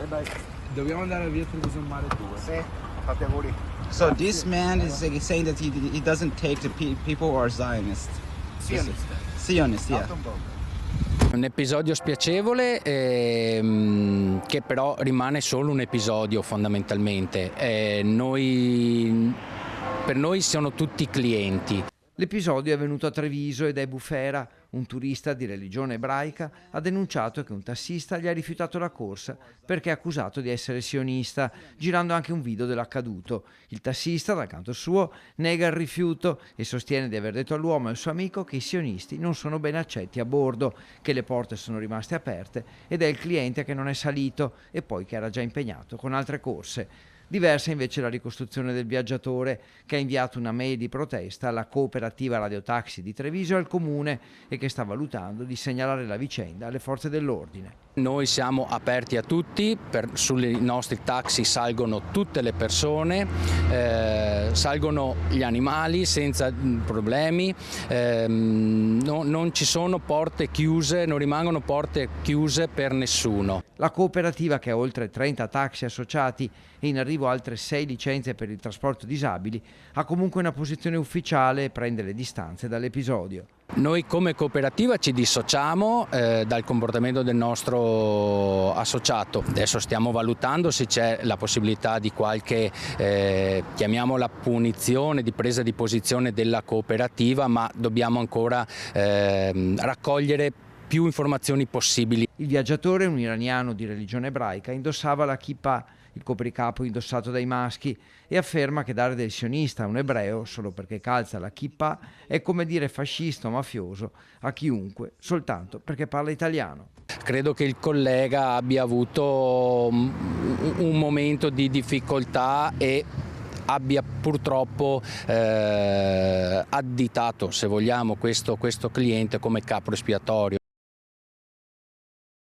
Bye bye. Dobbiamo andare via per sommare 2. Sì, fate auguri. So this man is saying that he doesn't take the people who are Zionists. Sionist. Zionist, yeah. Not un po'. Un episodio spiacevole che però rimane solo un episodio fondamentalmente. Per noi sono tutti clienti. L'episodio è avvenuto a Treviso ed è Bufera, un turista di religione ebraica, ha denunciato che un tassista gli ha rifiutato la corsa perché è accusato di essere sionista, girando anche un video dell'accaduto. Il tassista, dal canto suo, nega il rifiuto e sostiene di aver detto all'uomo e al suo amico che i sionisti non sono ben accetti a bordo, che le porte sono rimaste aperte ed è il cliente che non è salito e poi che era già impegnato con altre corse. Diversa invece la ricostruzione del viaggiatore, che ha inviato una mail di protesta alla cooperativa radiotaxi di Treviso e al comune e che sta valutando di segnalare la vicenda alle forze dell'ordine. Noi siamo aperti a tutti, sui nostri taxi salgono tutte le persone, salgono gli animali senza problemi, non ci sono porte chiuse, non rimangono porte chiuse per nessuno. La cooperativa, che ha oltre 30 taxi associati e in arrivo altre 6 licenze per il trasporto disabili, ha comunque una posizione ufficiale e prende le distanze dall'episodio. Noi come cooperativa ci dissociamo dal comportamento del nostro associato. Adesso stiamo valutando se c'è la possibilità di qualche, chiamiamola punizione, di presa di posizione della cooperativa, ma dobbiamo ancora raccogliere più informazioni possibili. Il viaggiatore, un iraniano di religione ebraica, indossava la kippah, il copricapo indossato dai maschi, e afferma che dare del sionista a un ebreo solo perché calza la kippah è come dire fascista o mafioso a chiunque soltanto perché parla italiano. Credo che il collega abbia avuto un momento di difficoltà e abbia purtroppo additato, se vogliamo, questo cliente come capro espiatorio.